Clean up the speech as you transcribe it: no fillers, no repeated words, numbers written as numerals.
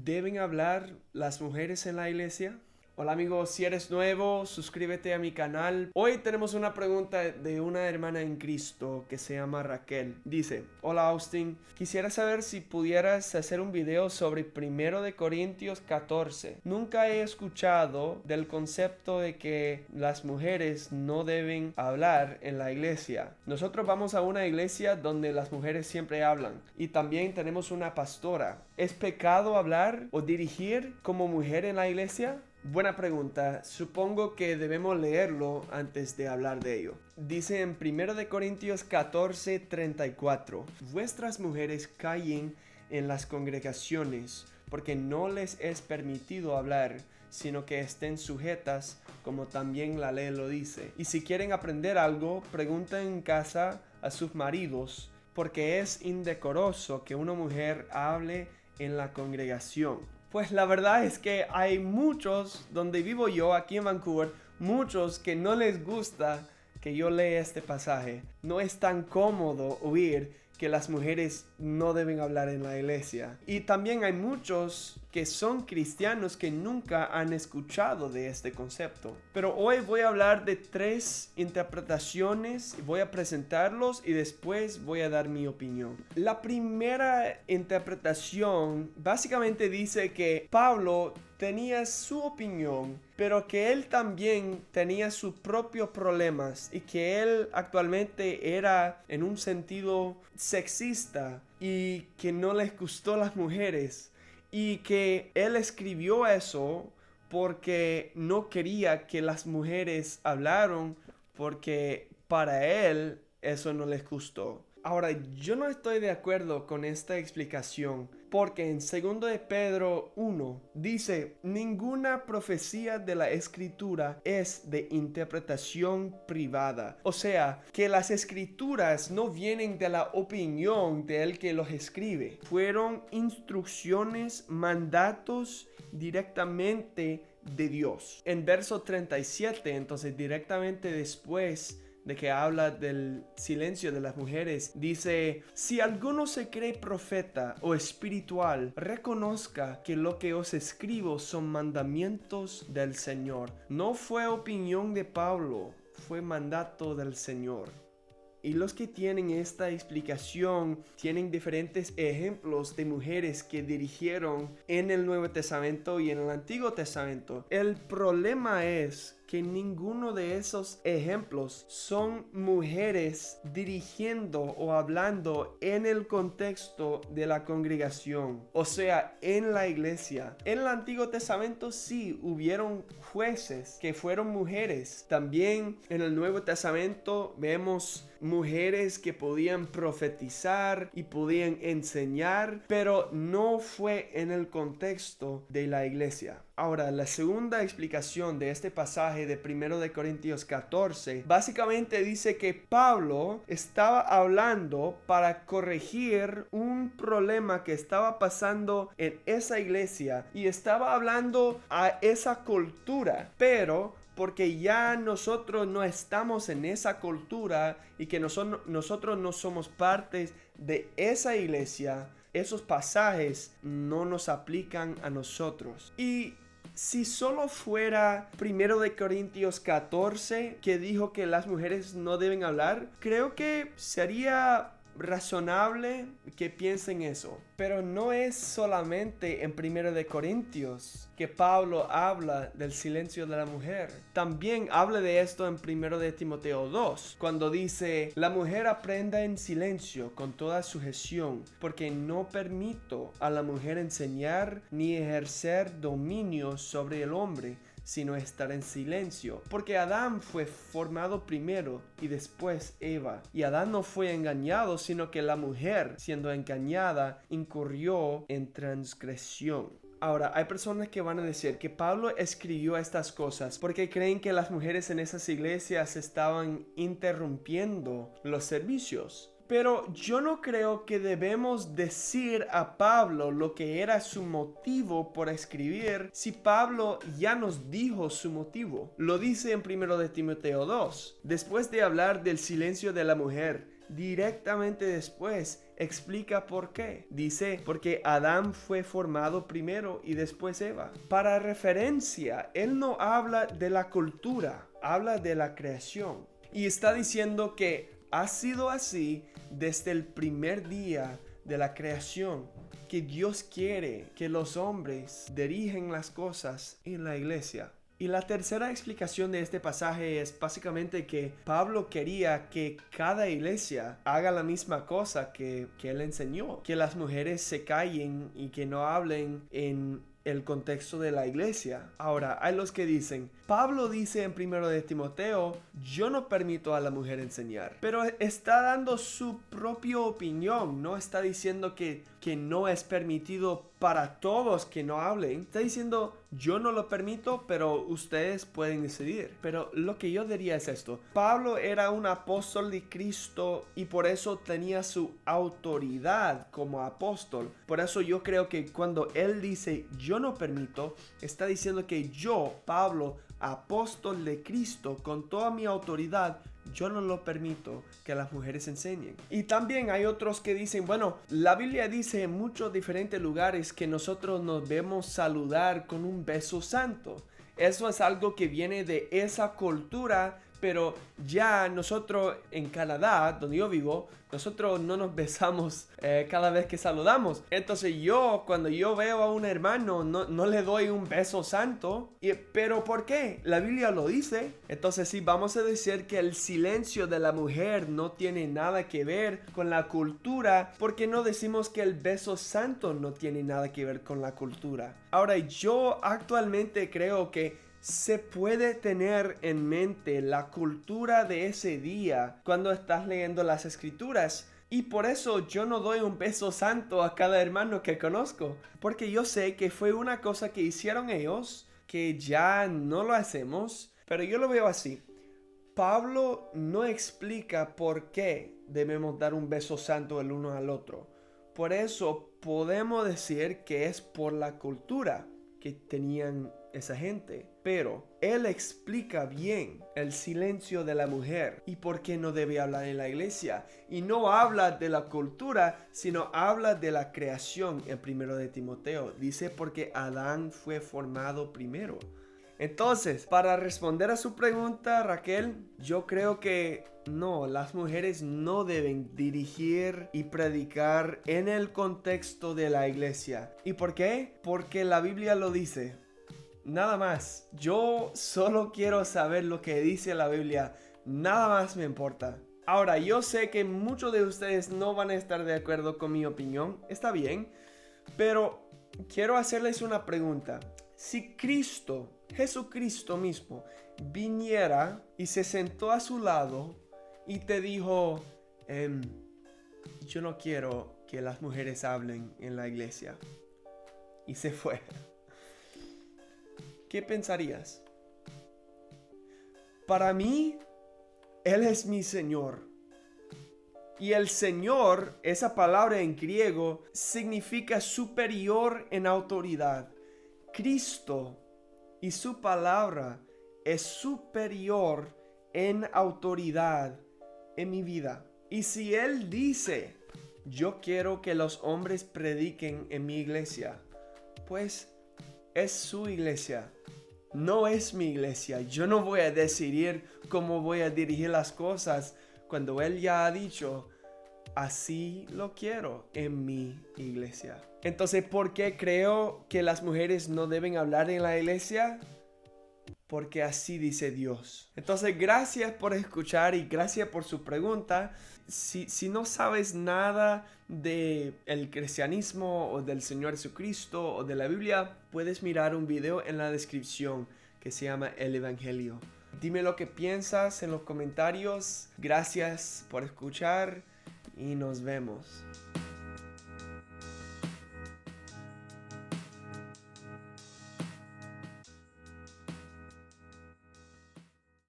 ¿Deben hablar las mujeres en la iglesia? Hola amigos, si eres nuevo, suscríbete a mi canal. Hoy tenemos una pregunta de una hermana en Cristo que se llama Raquel. Dice, hola Austin, quisiera saber si pudieras hacer un video sobre 1 de Corintios 14. Nunca he escuchado del concepto de que las mujeres no deben hablar en la iglesia. Nosotros vamos a una iglesia donde las mujeres siempre hablan y también tenemos una pastora. ¿Es pecado hablar o dirigir como mujer en la iglesia? Buena pregunta. Supongo que debemos leerlo antes de hablar de ello. Dice en 1 de Corintios 14:34: vuestras mujeres callen en las congregaciones, porque no les es permitido hablar, sino que estén sujetas, como también la ley lo dice. Y si quieren aprender algo, pregunten en casa a sus maridos, porque es indecoroso que una mujer hable en la congregación. Pues la verdad es que hay muchos, donde vivo yo, aquí en Vancouver, muchos que no les gusta que yo lea este pasaje. No es tan cómodo oír que las mujeres no deben hablar en la iglesia. Y también hay muchos que son cristianos que nunca han escuchado de este concepto. Pero hoy voy a hablar de 3 interpretaciones, voy a presentarlos y después voy a dar mi opinión. La primera interpretación básicamente dice que Pablo tenía su opinión, pero que él también tenía sus propios problemas y que él actualmente era en un sentido sexista y que no les gustó a las mujeres y que él escribió eso porque no quería que las mujeres hablaran porque para él eso no les gustó. Ahora, yo no estoy de acuerdo con esta explicación, porque en 2 de Pedro 1 dice, ninguna profecía de la escritura es de interpretación privada. O sea, que las escrituras no vienen de la opinión del que los escribe. Fueron instrucciones, mandatos directamente de Dios. En verso 37, entonces directamente después de que habla del silencio de las mujeres, dice, si alguno se cree profeta o espiritual, reconozca que lo que os escribo son mandamientos del Señor. No fue opinión de Pablo, fue mandato del Señor. Y los que tienen esta explicación tienen diferentes ejemplos de mujeres que dirigieron en el Nuevo Testamento y en el Antiguo Testamento. El problema es que ninguno de esos ejemplos son mujeres dirigiendo o hablando en el contexto de la congregación, o sea, en la iglesia. En el Antiguo Testamento sí hubieron jueces que fueron mujeres. También en el Nuevo Testamento vemos mujeres que podían profetizar y podían enseñar, pero no fue en el contexto de la iglesia. Ahora, la segunda explicación de este pasaje de 1 de Corintios 14 básicamente dice que Pablo estaba hablando para corregir un problema que estaba pasando en esa iglesia y estaba hablando a esa cultura, pero porque ya nosotros no estamos en esa cultura y que nosotros no somos parte de esa iglesia, esos pasajes no nos aplican a nosotros. Y si solo fuera 1 de Corintios 14 que dijo que las mujeres no deben hablar, creo que sería razonable que piensen eso. Pero no es solamente en 1 de Corintios que Pablo habla del silencio de la mujer. También habla de esto en 1 de Timoteo 2, cuando dice, la mujer aprenda en silencio con toda sujeción, porque no permito a la mujer enseñar ni ejercer dominio sobre el hombre, sino estar en silencio. Porque Adán fue formado primero y después Eva. Y Adán no fue engañado, sino que la mujer, siendo engañada, incurrió en transgresión. Ahora, hay personas que van a decir que Pablo escribió estas cosas porque creen que las mujeres en esas iglesias estaban interrumpiendo los servicios. Pero yo no creo que debemos decir a Pablo lo que era su motivo por escribir si Pablo ya nos dijo su motivo. Lo dice en 1 de Timoteo 2. Después de hablar del silencio de la mujer, directamente después explica por qué. Dice, porque Adán fue formado primero y después Eva. Para referencia, él no habla de la cultura, habla de la creación. Y está diciendo que ha sido así desde el primer día de la creación, que Dios quiere que los hombres dirigen las cosas en la iglesia. Y la tercera explicación de este pasaje es básicamente que Pablo quería que cada iglesia haga la misma cosa que él enseñó, que las mujeres se callen y que no hablen en el contexto de la iglesia. Ahora, hay los que dicen, Pablo dice en 1 de Timoteo, yo no permito a la mujer enseñar, pero está dando su propia opinión, no está diciendo que no es permitido para todos que no hablen, está diciendo, yo no lo permito, pero ustedes pueden decidir. Pero lo que yo diría es esto, Pablo era un apóstol de Cristo y por eso tenía su autoridad como apóstol. Por eso yo creo que cuando él dice, yo no permito, está diciendo que yo, Pablo, apóstol de Cristo, con toda mi autoridad, yo no lo permito que las mujeres enseñen. Y también hay otros que dicen, bueno, la Biblia dice en muchos diferentes lugares que nosotros nos debemos saludar con un beso santo. Eso es algo que viene de esa cultura, pero ya nosotros en Canadá, donde yo vivo, nosotros no nos besamos cada vez que saludamos. Entonces cuando yo veo a un hermano, no le doy un beso santo. ¿Pero por qué? La Biblia lo dice. Entonces sí, vamos a decir que el silencio de la mujer no tiene nada que ver con la cultura. ¿Por qué no decimos que el beso santo no tiene nada que ver con la cultura? Ahora, yo actualmente creo que se puede tener en mente la cultura de ese día cuando estás leyendo las escrituras. Y por eso yo no doy un beso santo a cada hermano que conozco. Porque yo sé que fue una cosa que hicieron ellos, que ya no lo hacemos. Pero yo lo veo así. Pablo no explica por qué debemos dar un beso santo el uno al otro. Por eso podemos decir que es por la cultura que tenían esa gente. Pero él explica bien el silencio de la mujer y por qué no debe hablar en la iglesia. Y no habla de la cultura, sino habla de la creación en 1 de Timoteo. Dice porque Adán fue formado primero. Entonces, para responder a su pregunta, Raquel, yo creo que no, las mujeres no deben dirigir y predicar en el contexto de la iglesia. ¿Y por qué? Porque la Biblia lo dice. Nada más. Yo solo quiero saber lo que dice la Biblia. Nada más me importa. Ahora, yo sé que muchos de ustedes no van a estar de acuerdo con mi opinión. Está bien. Pero quiero hacerles una pregunta. Si Cristo, Jesucristo mismo, viniera y se sentó a su lado y te dijo, yo no quiero que las mujeres hablen en la iglesia, y se fue, ¿qué pensarías? Para mí, Él es mi Señor. Y el Señor, esa palabra en griego, significa superior en autoridad. Cristo y su palabra es superior en autoridad en mi vida. Y si Él dice, yo quiero que los hombres prediquen en mi iglesia, pues es su iglesia, no es mi iglesia. Yo no voy a decidir cómo voy a dirigir las cosas cuando Él ya ha dicho, así lo quiero en mi iglesia. Entonces, ¿por qué creo que las mujeres no deben hablar en la iglesia? Porque así dice Dios. Entonces, gracias por escuchar y gracias por su pregunta. Si no sabes nada del cristianismo o del Señor Jesucristo o de la Biblia, puedes mirar un video en la descripción que se llama El Evangelio. Dime lo que piensas en los comentarios. Gracias por escuchar y nos vemos.